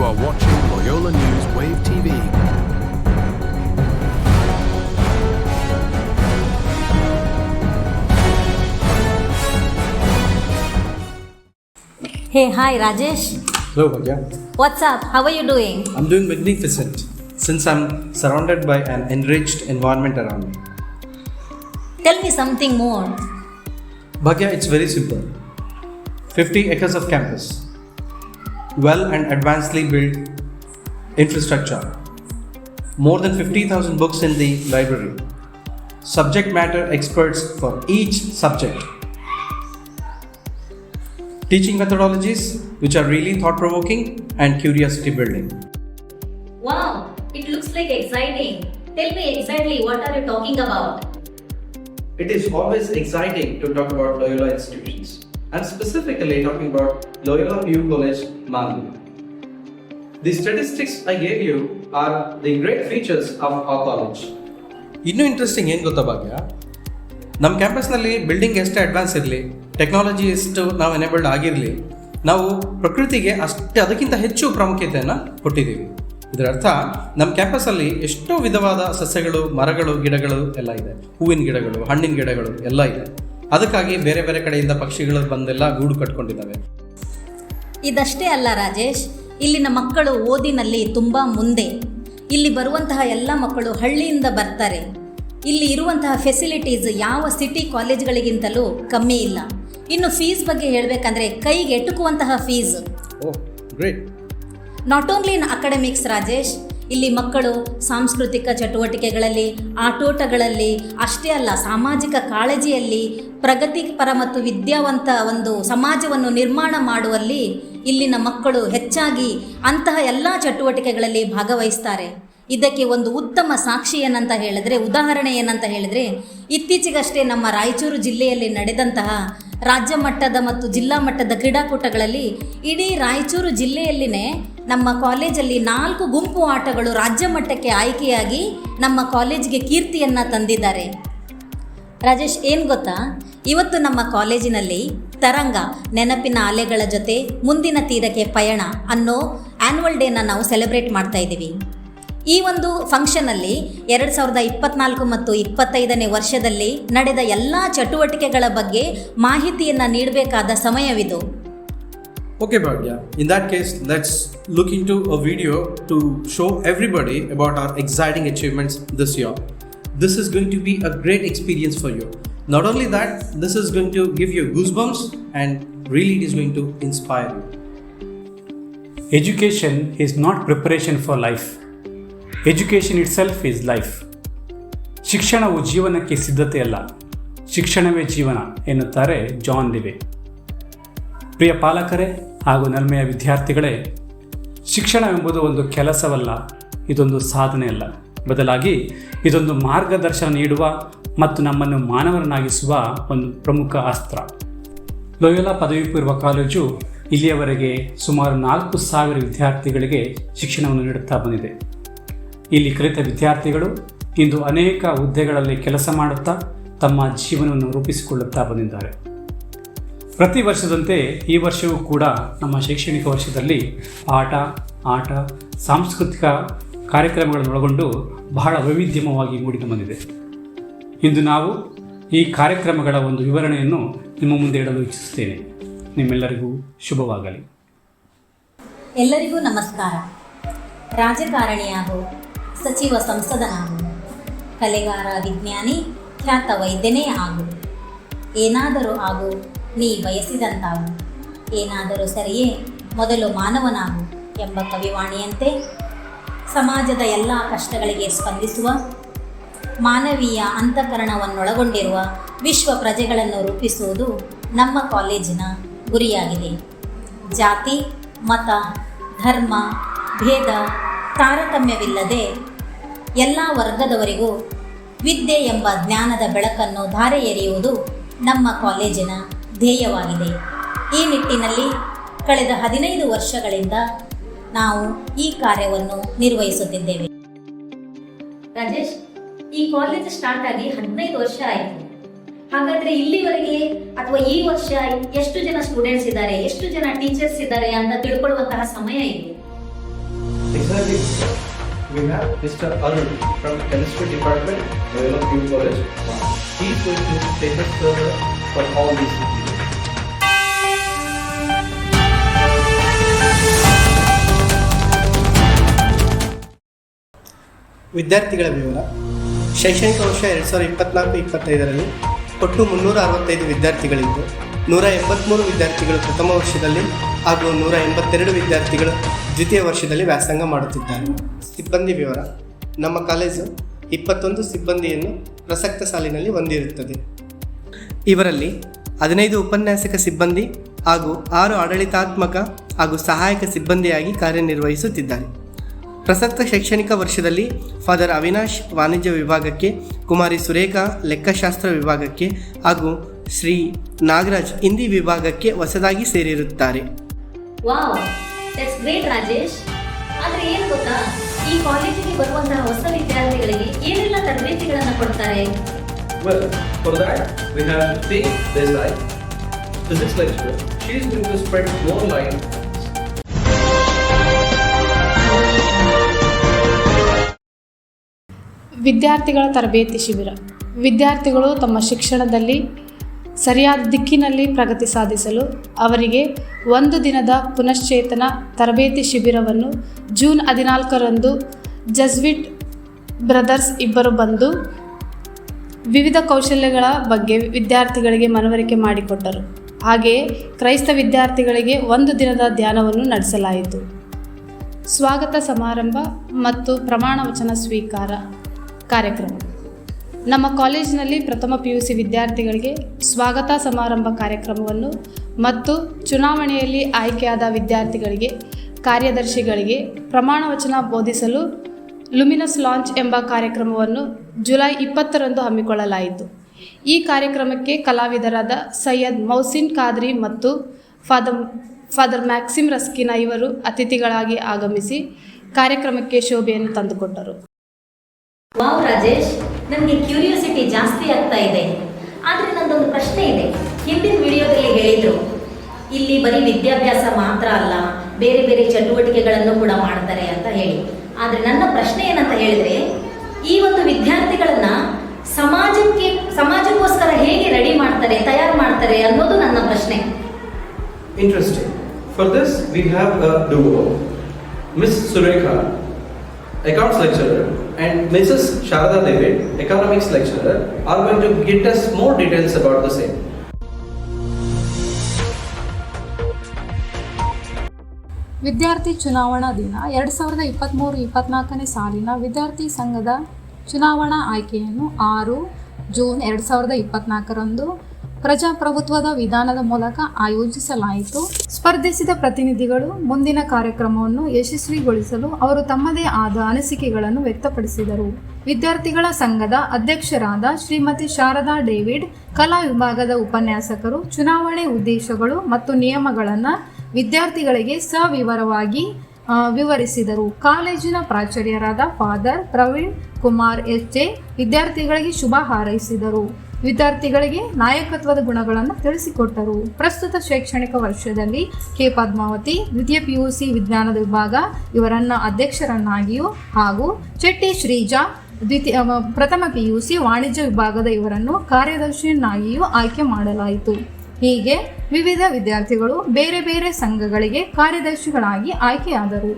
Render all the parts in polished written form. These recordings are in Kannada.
You are watching Loyola News Wave TV. Hey, hi Rajesh. Hello, Bhagya. What's up? How are you doing? I'm doing magnificent since I'm surrounded by an enriched environment around me. Tell me something more. Bhagya, it's very simple. 50 acres of campus, well and advancedly built infrastructure, more than 50,000 books in the library, subject matter experts for each subject, teaching methodologies which are really thought-provoking and curiosity-building. Wow, it looks like exciting. Tell me exactly what are you talking about? It is always exciting to talk about Loyola institutions. I'm specifically talking about Loyola PU College, Mangalore. The statistics I gave you are the great features of our college. ಇನ್ನೂ ಇಂಟ್ರೆಸ್ಟಿಂಗ್ ಏನು ಗೊತ್ತಾ ಭಾಗ್ಯ, ನಮ್ಮ ಕ್ಯಾಂಪಸ್ನಲ್ಲಿ ಬಿಲ್ಡಿಂಗ್ ಎಷ್ಟೇ ಅಡ್ವಾನ್ಸ್ ಇರಲಿ, ಟೆಕ್ನಾಲಜಿ ಎಷ್ಟು ನಾವು ಎನೇಬಲ್ಡ್ ಆಗಿರಲಿ, ನಾವು ಪ್ರಕೃತಿಗೆ ಅಷ್ಟೇ ಅದಕ್ಕಿಂತ ಹೆಚ್ಚು ಪ್ರಾಮುಖ್ಯತೆಯನ್ನು ಕೊಟ್ಟಿದ್ದೀವಿ. ಇದರ ಅರ್ಥ ನಮ್ಮ ಕ್ಯಾಂಪಸ್ಸಲ್ಲಿ ಎಷ್ಟೋ ವಿಧವಾದ ಸಸ್ಯಗಳು, ಮರಗಳು, ಗಿಡಗಳು ಎಲ್ಲ ಇದೆ. ಹೂವಿನ ಗಿಡಗಳು, ಹಣ್ಣಿನ ಗಿಡಗಳು ಎಲ್ಲ ಇದೆ. ಅದಕ್ಕಾಗಿ ಬೇರೆ ಬೇರೆ ಕಡೆಯಿಂದ ಪಕ್ಷಿಗಳು ಬಂದೆಲ್ಲ ಗೂಡು ಕಟ್ಕೊಂಡಿದ್ದಾವೆ. ಇದಷ್ಟೇ ಅಲ್ಲ ರಾಜೇಶ್, ಇಲ್ಲಿನ ಮಕ್ಕಳು ಓದಿನಲ್ಲಿ ತುಂಬ ಮುಂದೆ. ಇಲ್ಲಿ ಬರುವಂತಹ ಎಲ್ಲ ಮಕ್ಕಳು ಹಳ್ಳಿಯಿಂದ ಬರ್ತಾರೆ. ಇಲ್ಲಿ ಇರುವಂತಹ ಫೆಸಿಲಿಟೀಸ್ ಯಾವ ಸಿಟಿ ಕಾಲೇಜ್ಗಳಿಗಿಂತಲೂ ಕಮ್ಮಿ ಇಲ್ಲ. ಇನ್ನು ಫೀಸ್ ಬಗ್ಗೆ ಹೇಳಬೇಕಂದ್ರೆ ಕೈಗೆ ಎಟುಕುವಂತಹ fees. Great. Not only in academics Rajesh, ಇಲ್ಲಿ ಮಕ್ಕಳು ಸಾಂಸ್ಕೃತಿಕ ಚಟುವಟಿಕೆಗಳಲ್ಲಿ, ಆಟೋಟಗಳಲ್ಲಿ, ಅಷ್ಟೇ ಅಲ್ಲ ಸಾಮಾಜಿಕ ಕಾಳಜಿಯಲ್ಲಿ, ಪ್ರಗತಿಪರ ಮತ್ತು ವಿದ್ಯಾವಂತ ಒಂದು ಸಮಾಜವನ್ನು ನಿರ್ಮಾಣ ಮಾಡುವಲ್ಲಿ ಇಲ್ಲಿನ ಮಕ್ಕಳು ಹೆಚ್ಚಾಗಿ ಅಂತಹ ಎಲ್ಲ ಚಟುವಟಿಕೆಗಳಲ್ಲಿ ಭಾಗವಹಿಸ್ತಾರೆ. ಇದಕ್ಕೆ ಒಂದು ಉತ್ತಮ ಸಾಕ್ಷಿ ಏನಂತ ಹೇಳಿದ್ರೆ, ಉದಾಹರಣೆ ಏನಂತ ಹೇಳಿದರೆ, ಇತ್ತೀಚೆಗಷ್ಟೇ ನಮ್ಮ ರಾಯಚೂರು ಜಿಲ್ಲೆಯಲ್ಲಿ ನಡೆದಂತಹ ರಾಜ್ಯ ಮಟ್ಟದ ಮತ್ತು ಜಿಲ್ಲಾ ಮಟ್ಟದ ಕ್ರೀಡಾಕೂಟಗಳಲ್ಲಿ ಇಡೀ ರಾಯಚೂರು ಜಿಲ್ಲೆಯಲ್ಲಿನೇ ನಮ್ಮ ಕಾಲೇಜಲ್ಲಿ 4 ಗುಂಪು ಆಟಗಳು ರಾಜ್ಯ ಮಟ್ಟಕ್ಕೆ ಆಯ್ಕೆಯಾಗಿ ನಮ್ಮ ಕಾಲೇಜಿಗೆ ಕೀರ್ತಿಯನ್ನು ತಂದಿದ್ದಾರೆ. ರಾಜೇಶ್, ಏನು ಗೊತ್ತಾ, ಇವತ್ತು ನಮ್ಮ ಕಾಲೇಜಿನಲ್ಲಿ ತರಂಗ, ನೆನಪಿನ ಅಲೆಗಳ ಜೊತೆ ಮುಂದಿನ ತೀರಕ್ಕೆ ಪಯಣ ಅನ್ನೋ ಆ್ಯನ್ಯುವಲ್ ಡೇನ ನಾವು ಸೆಲೆಬ್ರೇಟ್ ಮಾಡ್ತಾ ಇದ್ದೀವಿ. ಈ ಒಂದು ಫಂಕ್ಷನಲ್ಲಿ 2024 ಮತ್ತು 25ನೇ ವರ್ಷದಲ್ಲಿ ನಡೆದ ಎಲ್ಲ ಚಟುವಟಿಕೆಗಳ ಬಗ್ಗೆ ಮಾಹಿತಿಯನ್ನು ನೀಡಬೇಕಾದ ಸಮಯವಿದು. Okay, Bhagya. In that case, let's look into a video to show everybody about our exciting achievements this year. This is going to be a great experience for you. Not only that, this is going to give you goosebumps and really it is going to inspire you. Education is not preparation for life. Education itself is life. ಶಿಕ್ಷಣವು ಜೀವನಕ್ಕೆ ಸಿದ್ಧತೆಯಲ್ಲ, ಶಿಕ್ಷಣವೇ ಜೀವನ ಎನ್ನುತ್ತಾರೆ ಜಾನ್ ಡಿವೆ. ಪ್ರಿಯ ಪಾಲಕರೇ ಹಾಗೂ ನಲ್ಮೆಯ ವಿದ್ಯಾರ್ಥಿಗಳೇ, ಶಿಕ್ಷಣವೆಂಬುದು ಒಂದು ಕೆಲಸವಲ್ಲ, ಇದೊಂದು ಸಾಧನೆಯಲ್ಲ. ಬದಲಾಗಿ ಇದೊಂದು ಮಾರ್ಗದರ್ಶನ ನೀಡುವ ಮತ್ತು ನಮ್ಮನ್ನು ಮಾನವರನ್ನಾಗಿಸುವ ಒಂದು ಪ್ರಮುಖ ಅಸ್ತ್ರ. ಲೋಯೋಲಾ ಪದವಿ ಪೂರ್ವ ಕಾಲೇಜು ಇಲ್ಲಿಯವರೆಗೆ ಸುಮಾರು 4,000 ವಿದ್ಯಾರ್ಥಿಗಳಿಗೆ ಶಿಕ್ಷಣವನ್ನು ನೀಡುತ್ತಾ ಬಂದಿದೆ. ಇಲ್ಲಿ ಕಲಿತ ವಿದ್ಯಾರ್ಥಿಗಳು ಇಂದು ಅನೇಕ ಹುದ್ದೆಗಳಲ್ಲಿ ಕೆಲಸ ಮಾಡುತ್ತಾ ತಮ್ಮ ಜೀವನವನ್ನು ರೂಪಿಸಿಕೊಳ್ಳುತ್ತಾ ಬಂದಿದ್ದಾರೆ. ಪ್ರತಿ ವರ್ಷದಂತೆ ಈ ವರ್ಷವೂ ಕೂಡ ನಮ್ಮ ಶೈಕ್ಷಣಿಕ ವರ್ಷದಲ್ಲಿ ಆಟ, ಸಾಂಸ್ಕೃತಿಕ ಕಾರ್ಯಕ್ರಮಗಳನ್ನು ಒಳಗೊಂಡು ಬಹಳ ವೈವಿಧ್ಯಮಯವಾಗಿ ಮೂಡಿದು ಬಂದಿದೆ. ಇಂದು ನಾವು ಈ ಕಾರ್ಯಕ್ರಮಗಳ ಒಂದು ವಿವರಣೆಯನ್ನು ನಿಮ್ಮ ಮುಂದೆ ಇಡಲು ಇಚ್ಛಿಸುತ್ತೇನೆ. ನಿಮ್ಮೆಲ್ಲರಿಗೂ ಶುಭವಾಗಲಿ. ಎಲ್ಲರಿಗೂ ನಮಸ್ಕಾರ. ರಾಜಕಾರಣಿಯಾಗು, ಸಚಿವ ಸಂಸದನಾಗು, ಕಲೆಗಾರ, ವಿಜ್ಞಾನಿ, ಖ್ಯಾತ ವೈದ್ಯನೇ ಆಗು, ಏನಾದರೂ ಆಗು ನೀ ಬಯಸಿದಂತಾಗು, ಏನಾದರೂ ಸರಿಯೇ ಮೊದಲು ಮಾನವನಾಗು ಎಂಬ ಕವಿವಾಣಿಯಂತೆ ಸಮಾಜದ ಎಲ್ಲ ಕಷ್ಟಗಳಿಗೆ ಸ್ಪಂದಿಸುವ, ಮಾನವೀಯ ಅಂತಃಕರಣವನ್ನೊಳಗೊಂಡಿರುವ ವಿಶ್ವ ಪ್ರಜೆಗಳನ್ನು ರೂಪಿಸುವುದು ನಮ್ಮ ಕಾಲೇಜಿನ ಗುರಿಯಾಗಿದೆ. ಜಾತಿ, ಮತ, ಧರ್ಮ, ಭೇದ, ತಾರತಮ್ಯವಿಲ್ಲದೆ ಎಲ್ಲ ವರ್ಗದವರಿಗೂ ವಿದ್ಯೆ ಎಂಬ ಜ್ಞಾನದ ಬೆಳಕನ್ನು ಧಾರೆ ಎರೆಯುವುದು ನಮ್ಮ ಕಾಲೇಜಿನ ಧ್ಯೇಯವಾಗಿದೆ. ಈ ನಿಟ್ಟಿನಲ್ಲಿ ಕಳೆದ 15 ವರ್ಷಗಳಿಂದ ನಾವು ಈ ಕಾರ್ಯವನ್ನು ನಿರ್ವಹಿಸುತ್ತಿದ್ದೇವೆ. ರಾಜೇಶ್, ಈ ಕಾಲೇಜ್ ಸ್ಟಾರ್ಟ್ ಆಗಿ 15 ವರ್ಷ ಆಯಿತು. ಹಾಗಾದ್ರೆ ಇಲ್ಲಿವರೆಗೆ ಅಥವಾ ಈ ವರ್ಷ ಎಷ್ಟು ಜನ ಸ್ಟೂಡೆಂಟ್ಸ್ ಇದ್ದಾರೆ, ಎಷ್ಟು ಜನ ಟೀಚರ್ಸ್ ಇದ್ದಾರೆ ಅಂತ ತಿಳ್ಕೊಳ್ಳುವಂತಹ ಸಮಯ ಇದೆ. we have Mr. Arun from Chemistry Department, Loyola New College. He is going to take us further for all these things. ವಿದ್ಯಾರ್ಥಿಗಳ ವಿವರ. ಶೈಕ್ಷಣಿಕ ವರ್ಷ 2024-25ರಲ್ಲಿ ಒಟ್ಟು 365 ವಿದ್ಯಾರ್ಥಿಗಳಿದ್ದು 183 ವಿದ್ಯಾರ್ಥಿಗಳು ಪ್ರಥಮ ವರ್ಷದಲ್ಲಿ ಹಾಗೂ 182 ವಿದ್ಯಾರ್ಥಿಗಳು ದ್ವಿತೀಯ ವರ್ಷದಲ್ಲಿ ವ್ಯಾಸಂಗ ಮಾಡುತ್ತಿದ್ದಾರೆ. ಸಿಬ್ಬಂದಿ ವಿವರ. ನಮ್ಮ ಕಾಲೇಜು 21 ಸಿಬ್ಬಂದಿಯನ್ನು ಪ್ರಸಕ್ತ ಸಾಲಿನಲ್ಲಿ ಹೊಂದಿರುತ್ತದೆ. ಇವರಲ್ಲಿ 15 ಉಪನ್ಯಾಸಕ ಸಿಬ್ಬಂದಿ ಹಾಗೂ 6 ಆಡಳಿತಾತ್ಮಕ ಹಾಗೂ ಸಹಾಯಕ ಸಿಬ್ಬಂದಿಯಾಗಿ ಕಾರ್ಯನಿರ್ವಹಿಸುತ್ತಿದ್ದಾರೆ. ಪ್ರಸಕ್ತ ಶೈಕ್ಷಣಿಕ ವರ್ಷದಲ್ಲಿ ಫಾದರ್ ಅವಿನಾಶ್ ವಾಣಿಜ್ಯ ವಿಭಾಗಕ್ಕೆ, ಕುಮಾರಿ ಸುರೇಖಾ ಲೆಕ್ಕಶಾಸ್ತ್ರ ವಿಭಾಗಕ್ಕೆ ಹಾಗೂ ಶ್ರೀ ನಾಗರಾಜ್ ಹಿಂದಿ ವಿಭಾಗಕ್ಕೆ ಹೊಸದಾಗಿ ಸೇರಿರುತ್ತಾರೆ. Wow, that's great Rajesh. ಆದರೆ ಏನು ಗೊತ್ತಾ, ಈ ಕಾಲೇಜಿಗೆ ಬರುವಂತಹ ಹೊಸ ವಿದ್ಯಾರ್ಥಿಗಳಿಗೆ ಏನೆಲ್ಲ ತರಬೇತಿಗಳನ್ನು ಕೊಡ್ತಾರೆ? Well, for that we have Faith Desai, physics lecturer. She is going to spread more light. ವಿದ್ಯಾರ್ಥಿಗಳ ತರಬೇತಿ ಶಿಬಿರ. ವಿದ್ಯಾರ್ಥಿಗಳು ತಮ್ಮ ಶಿಕ್ಷಣದಲ್ಲಿ ಸರಿಯಾದ ದಿಕ್ಕಿನಲ್ಲಿ ಪ್ರಗತಿ ಸಾಧಿಸಲು ಅವರಿಗೆ 1 ದಿನದ ಪುನಶ್ಚೇತನ ತರಬೇತಿ ಶಿಬಿರವನ್ನು ಜೂನ್ 14ರಂದು ಜಸ್ವಿಟ್ ಬ್ರದರ್ಸ್ ಇಬ್ಬರು ಬಂದು ವಿವಿಧ ಕೌಶಲ್ಯಗಳ ಬಗ್ಗೆ ವಿದ್ಯಾರ್ಥಿಗಳಿಗೆ ಮನವರಿಕೆ ಮಾಡಿಕೊಟ್ಟರು. ಹಾಗೆಯೇ ಕ್ರೈಸ್ತ ವಿದ್ಯಾರ್ಥಿಗಳಿಗೆ 1 ದಿನದ ಧ್ಯಾನವನ್ನು ನಡೆಸಲಾಯಿತು. ಸ್ವಾಗತ ಸಮಾರಂಭ ಮತ್ತು ಪ್ರಮಾಣ ವಚನ ಸ್ವೀಕಾರ ಕಾರ್ಯಕ್ರಮ. ನಮ್ಮ ಕಾಲೇಜಿನಲ್ಲಿ ಪ್ರಥಮ PUC ವಿದ್ಯಾರ್ಥಿಗಳಿಗೆ ಸ್ವಾಗತ ಸಮಾರಂಭ ಕಾರ್ಯಕ್ರಮವನ್ನು ಮತ್ತು ಚುನಾವಣೆಯಲ್ಲಿ ಆಯ್ಕೆಯಾದ ವಿದ್ಯಾರ್ಥಿಗಳಿಗೆ ಕಾರ್ಯದರ್ಶಿಗಳಿಗೆ ಪ್ರಮಾಣ ವಚನ ಬೋಧಿಸಲು ಲುಮಿನಸ್ ಲಾಂಚ್ ಎಂಬ ಕಾರ್ಯಕ್ರಮವನ್ನು ಜುಲೈ 20ರಂದು ಹಮ್ಮಿಕೊಳ್ಳಲಾಯಿತು. ಈ ಕಾರ್ಯಕ್ರಮಕ್ಕೆ ಕಲಾವಿದರಾದ ಸೈಯದ್ ಮೌಸಿನ್ ಖಾದ್ರಿ ಮತ್ತು ಫಾದರ್ ಮ್ಯಾಕ್ಸಿಮ್ ರಸ್ಕಿನ ಇವರು ಅತಿಥಿಗಳಾಗಿ ಆಗಮಿಸಿ ಕಾರ್ಯಕ್ರಮಕ್ಕೆ ಶೋಭೆಯನ್ನು ತಂದುಕೊಟ್ಟರು. ವಾವ್ ರಾಜೇಶ್, ನನಗೆ ಕ್ಯೂರಿಯಾಸಿಟಿ ಜಾಸ್ತಿ ಆಗ್ತಾ ಇದೆ. ಆದರೆ ನನ್ನದೊಂದು ಪ್ರಶ್ನೆ ಇದೆ. ಹಿಂದಿನ ವಿಡಿಯೋದಲ್ಲಿ ಹೇಳಿದರು ಇಲ್ಲಿ ಬರೀ ವಿದ್ಯಾಭ್ಯಾಸ ಮಾತ್ರ ಅಲ್ಲ, ಬೇರೆ ಬೇರೆ ಚಟುವಟಿಕೆಗಳನ್ನು ಕೂಡ ಮಾಡ್ತಾರೆ ಅಂತ ಹೇಳಿ. ಆದರೆ ನನ್ನ ಪ್ರಶ್ನೆ ಏನಂತ ಹೇಳಿದ್ರೆ, ಈ ಒಂದು ವಿದ್ಯಾರ್ಥಿಗಳನ್ನ ಸಮಾಜಕ್ಕೋಸ್ಕರ ಹೇಗೆ ರೆಡಿ ಮಾಡ್ತಾರೆ, ತಯಾರು ಮಾಡ್ತಾರೆ ಅನ್ನೋದು ನನ್ನ ಪ್ರಶ್ನೆ. Interesting. For this we have a duo, Miss Surekha, accounts lecturer, and Mrs. Sharada David, economics lecturer, are going to get us more details about the same. ವಿದ್ಯಾರ್ಥಿ ಚುನಾವಣಾ ದಿನ 2023-24ನೇ ಸಾಲಿನ ವಿದ್ಯಾರ್ಥಿ ಸಂಘದ ಚುನಾವಣಾ ಆಯ್ಕೆಯನ್ನು 6 ಜೂನ್ 2024ರಂದು ಪ್ರಜಾಪ್ರಭುತ್ವದ ವಿಧಾನದ ಮೂಲಕ ಆಯೋಜಿಸಲಾಯಿತು. ಸ್ಪರ್ಧಿಸಿದ ಪ್ರತಿನಿಧಿಗಳು ಮುಂದಿನ ಕಾರ್ಯಕ್ರಮವನ್ನು ಯಶಸ್ವಿಗೊಳಿಸಲು ಅವರು ತಮ್ಮದೇ ಆದ ಅನಿಸಿಕೆಗಳನ್ನು ವ್ಯಕ್ತಪಡಿಸಿದರು. ವಿದ್ಯಾರ್ಥಿಗಳ ಸಂಘದ ಅಧ್ಯಕ್ಷರಾದ ಶ್ರೀಮತಿ ಶಾರದಾ ಡೇವಿಡ್ ಕಲಾ ವಿಭಾಗದ ಉಪನ್ಯಾಸಕರು ಚುನಾವಣೆ ಉದ್ದೇಶಗಳು ಮತ್ತು ನಿಯಮಗಳನ್ನು ವಿದ್ಯಾರ್ಥಿಗಳಿಗೆ ಸವಿವರವಾಗಿ ವಿವರಿಸಿದರು. ಕಾಲೇಜಿನ ಪ್ರಾಚಾರ್ಯರಾದ ಫಾದರ್ ಪ್ರವೀಣ್ ಕುಮಾರ್ SJ ವಿದ್ಯಾರ್ಥಿಗಳಿಗೆ ಶುಭ ಹಾರೈಸಿದರು. ವಿದ್ಯಾರ್ಥಿಗಳಿಗೆ ನಾಯಕತ್ವದ ಗುಣಗಳನ್ನು ತಿಳಿಸಿಕೊಟ್ಟರು. ಪ್ರಸ್ತುತ ಶೈಕ್ಷಣಿಕ ವರ್ಷದಲ್ಲಿ ಕೆ ಪದ್ಮಾವತಿ ದ್ವಿತೀಯ PUC ವಿಜ್ಞಾನದ ವಿಭಾಗ ಇವರನ್ನು ಅಧ್ಯಕ್ಷರನ್ನಾಗಿಯೂ ಹಾಗೂ ಚೆಟ್ಟಿ ಶ್ರೀಜಾ ಪ್ರಥಮ PUC ವಾಣಿಜ್ಯ ವಿಭಾಗದ ಇವರನ್ನು ಕಾರ್ಯದರ್ಶಿಯನ್ನಾಗಿಯೂ ಆಯ್ಕೆ ಮಾಡಲಾಯಿತು. ಹೀಗೆ ವಿವಿಧ ವಿದ್ಯಾರ್ಥಿಗಳು ಬೇರೆ ಬೇರೆ ಸಂಘಗಳಿಗೆ ಕಾರ್ಯದರ್ಶಿಗಳಾಗಿ ಆಯ್ಕೆಯಾದರು.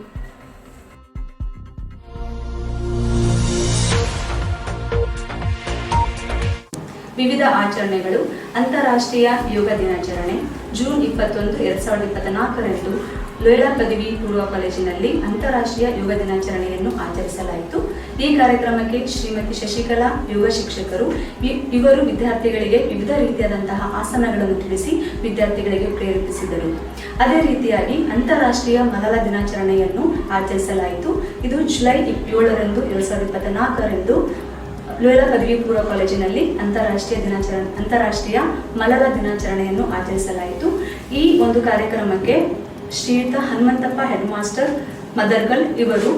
ವಿವಿಧ ಆಚರಣೆಗಳು. ಅಂತಾರಾಷ್ಟ್ರೀಯ ಯೋಗ ದಿನಾಚರಣೆ ಜೂನ್ 21, 2024ರಂದು ಲೋಯೋಲಾ ಪದವಿ ಪೂರ್ವ ಕಾಲೇಜಿನಲ್ಲಿ ಅಂತಾರಾಷ್ಟ್ರೀಯ ಯೋಗ ದಿನಾಚರಣೆಯನ್ನು ಆಚರಿಸಲಾಯಿತು. ಈ ಕಾರ್ಯಕ್ರಮಕ್ಕೆ ಶ್ರೀಮತಿ ಶಶಿಕಲಾ ಯೋಗ ಶಿಕ್ಷಕರು ಇವರು ವಿದ್ಯಾರ್ಥಿಗಳಿಗೆ ವಿವಿಧ ರೀತಿಯಾದಂತಹ ಆಸನಗಳನ್ನು ತಿಳಿಸಿ ವಿದ್ಯಾರ್ಥಿಗಳಿಗೆ ಪ್ರೇರೇಪಿಸಿದರು. ಅದೇ ರೀತಿಯಾಗಿ ಅಂತಾರಾಷ್ಟ್ರೀಯ ಮಲಾಲ ದಿನಾಚರಣೆಯನ್ನು ಆಚರಿಸಲಾಯಿತು. ಇದು ಜುಲೈ 7ರಂದು 2024ರಂದು ಲೋಯೋಲಾ ಪದವಿ ಪೂರ್ವ ಕಾಲೇಜಿನಲ್ಲಿ ಅಂತಾರಾಷ್ಟ್ರೀಯ ಮಲಾಲ ದಿನಾಚರಣೆಯನ್ನು ಆಚರಿಸಲಾಯಿತು. ಈ ಒಂದು ಕಾರ್ಯಕ್ರಮಕ್ಕೆ ಶ್ರೀಯುತ ಹನುಮಂತಪ್ಪ ಹೆಡ್ ಮಾಸ್ಟರ್ ಮದರ್ಗಲ್ ಇವರು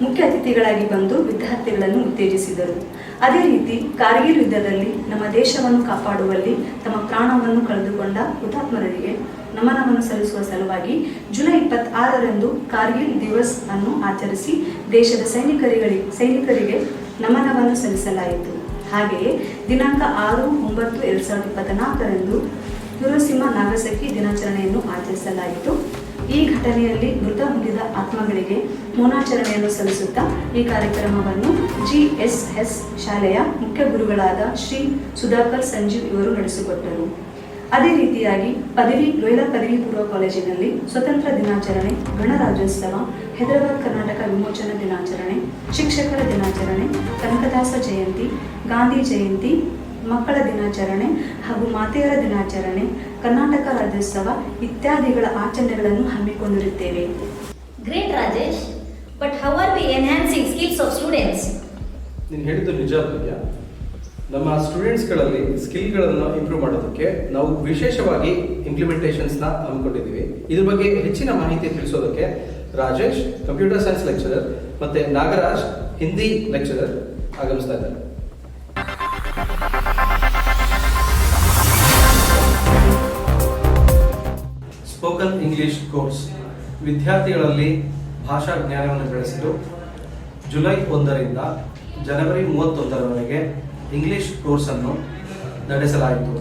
ಮುಖ್ಯ ಅತಿಥಿಗಳಾಗಿ ಬಂದು ವಿದ್ಯಾರ್ಥಿಗಳನ್ನು ಉತ್ತೇಜಿಸಿದರು. ಅದೇ ರೀತಿ ಕಾರ್ಗಿಲ್ ಯುದ್ಧದಲ್ಲಿ ನಮ್ಮ ದೇಶವನ್ನು ಕಾಪಾಡುವಲ್ಲಿ ತಮ್ಮ ಪ್ರಾಣವನ್ನು ಕಳೆದುಕೊಂಡ ಹುತಾತ್ಮರಿಗೆ ನಮನವನ್ನು ಸಲ್ಲಿಸುವ ಸಲುವಾಗಿ ಜುಲೈ 26ರಂದು ಕಾರ್ಗಿಲ್ ದಿವಸ್ ಅನ್ನು ಆಚರಿಸಿ ದೇಶದ ಸೈನಿಕರಿಗೆ ನಮನವನ್ನು ಸಲ್ಲಿಸಲಾಯಿತು. ಹಾಗೆಯೇ ದಿನಾಂಕ 6/9/2024ರಂದು ಹಿರೋಶಿಮಾ ನಾಗಸಕಿ ದಿನಾಚರಣೆಯನ್ನು ಆಚರಿಸಲಾಯಿತು. ಈ ಘಟನೆಯಲ್ಲಿ ಮೃತ ಹೊಂದಿದ ಆತ್ಮಗಳಿಗೆ ಮೌನಾಚರಣೆಯನ್ನು ಸಲ್ಲಿಸುತ್ತಾ ಈ ಕಾರ್ಯಕ್ರಮವನ್ನು GSS ಶಾಲೆಯ ಮುಖ್ಯ ಗುರುಗಳಾದ ಶ್ರೀ ಸುಧಾಕರ್ ಸಂಜೀವ್ ಇವರು ನಡೆಸಿಕೊಟ್ಟರು. ಅದೇ ರೀತಿಯಾಗಿ ಲೋಯಲಾ ಪದವಿ ಪೂರ್ವ ಕಾಲೇಜಿನಲ್ಲಿ ಸ್ವತಂತ್ರ ದಿನಾಚರಣೆ, ಗಣರಾಜ್ಯೋತ್ಸವ, ಹೈದರಾಬಾದ್ ಕರ್ನಾಟಕ ವಿಮೋಚನಾ ದಿನಾಚರಣೆ, ಶಿಕ್ಷಕರ ದಿನಾಚರಣೆ, ಕನಕದಾಸ ಜಯಂತಿ, ಗಾಂಧಿ ಜಯಂತಿ, ಮಕ್ಕಳ ದಿನಾಚರಣೆ ಹಾಗೂ ಮಾತೆಯರ ದಿನಾಚರಣೆ, ಕರ್ನಾಟಕ ರಾಜ್ಯೋತ್ಸವ ಇತ್ಯಾದಿಗಳ ಆಚರಣೆಗಳನ್ನು ಹಮ್ಮಿಕೊಂಡಿರುತ್ತೇವೆ. Great Rajesh, but how are we enhancing skills of students? ನೀನು ಹೇಳಿದ್ದು ನಿಜ ಭವ್ಯ. ನಮ್ಮ ಸ್ಟೂಡೆಂಟ್ಸ್ಗಳಲ್ಲಿ ಸ್ಕಿಲ್ಗಳನ್ನು ಇಂಪ್ರೂವ್ ಮಾಡೋದಕ್ಕೆ ನಾವು ವಿಶೇಷವಾಗಿ ಇಂಪ್ಲಿಮೆಂಟೇಷನ್ಸ್ನ ಹಮ್ಮಿಕೊಂಡಿದ್ದೀವಿ. ಇದ್ರ ಬಗ್ಗೆ ಹೆಚ್ಚಿನ ಮಾಹಿತಿ ತಿಳಿಸೋದಕ್ಕೆ ರಾಜೇಶ್ ಕಂಪ್ಯೂಟರ್ ಸೈನ್ಸ್ ಲೆಕ್ಚರರ್ ಮತ್ತು ನಾಗರಾಜ್ ಹಿಂದಿ ಲೆಕ್ಚರರ್ ಆಗಮಿಸ್ತಾ ಇದ್ದಾರೆ. ಸ್ಪೋಕನ್ ಇಂಗ್ಲಿಷ್ ಕೋರ್ಸ್ ವಿದ್ಯಾರ್ಥಿಗಳಲ್ಲಿ ಭಾಷಾ ಜ್ಞಾನವನ್ನು ಬೆಳೆಸಲು ಜುಲೈ 1ರಿಂದ ಜನವರಿ 31ರವರೆಗೆ ಇಂಗ್ಲಿಷ್ ಕೋರ್ಸನ್ನು ನಡೆಸಲಾಯಿತು.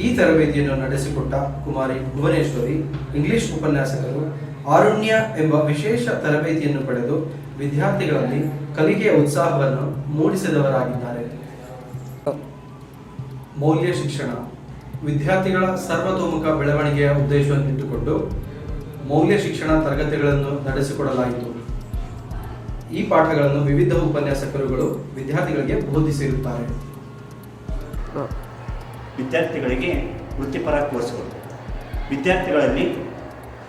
ಈ ತರಬೇತಿಯನ್ನು ನಡೆಸಿಕೊಟ್ಟ ಕುಮಾರಿ ಭುವನೇಶ್ವರಿ ಇಂಗ್ಲಿಷ್ ಉಪನ್ಯಾಸಕರು ಆರುಣ್ಯ ಎಂಬ ವಿಶೇಷ ತರಬೇತಿಯನ್ನು ಪಡೆದು ವಿದ್ಯಾರ್ಥಿಗಳಲ್ಲಿ ಕಲಿಕೆಯ ಉತ್ಸಾಹವನ್ನು ಮೂಡಿಸಿದವರಾಗಿದ್ದಾರೆ. ಮೌಲ್ಯ ಶಿಕ್ಷಣ ವಿದ್ಯಾರ್ಥಿಗಳ ಸರ್ವತೋಮುಖ ಬೆಳವಣಿಗೆಯ ಉದ್ದೇಶವನ್ನು ಇಟ್ಟುಕೊಂಡು ಮೌಲ್ಯ ಶಿಕ್ಷಣ ತರಗತಿಗಳನ್ನು ನಡೆಸಿಕೊಡಲಾಯಿತು. ಈ ಪಾಠಗಳನ್ನು ವಿವಿಧ ಉಪನ್ಯಾಸಕರುಗಳು ವಿದ್ಯಾರ್ಥಿಗಳಿಗೆ ಬೋಧಿಸಿರುತ್ತಾರೆ. ವಿದ್ಯಾರ್ಥಿಗಳಿಗೆ ವೃತ್ತಿಪರ ಕೋರ್ಸ್ಗಳು ವಿದ್ಯಾರ್ಥಿಗಳಲ್ಲಿ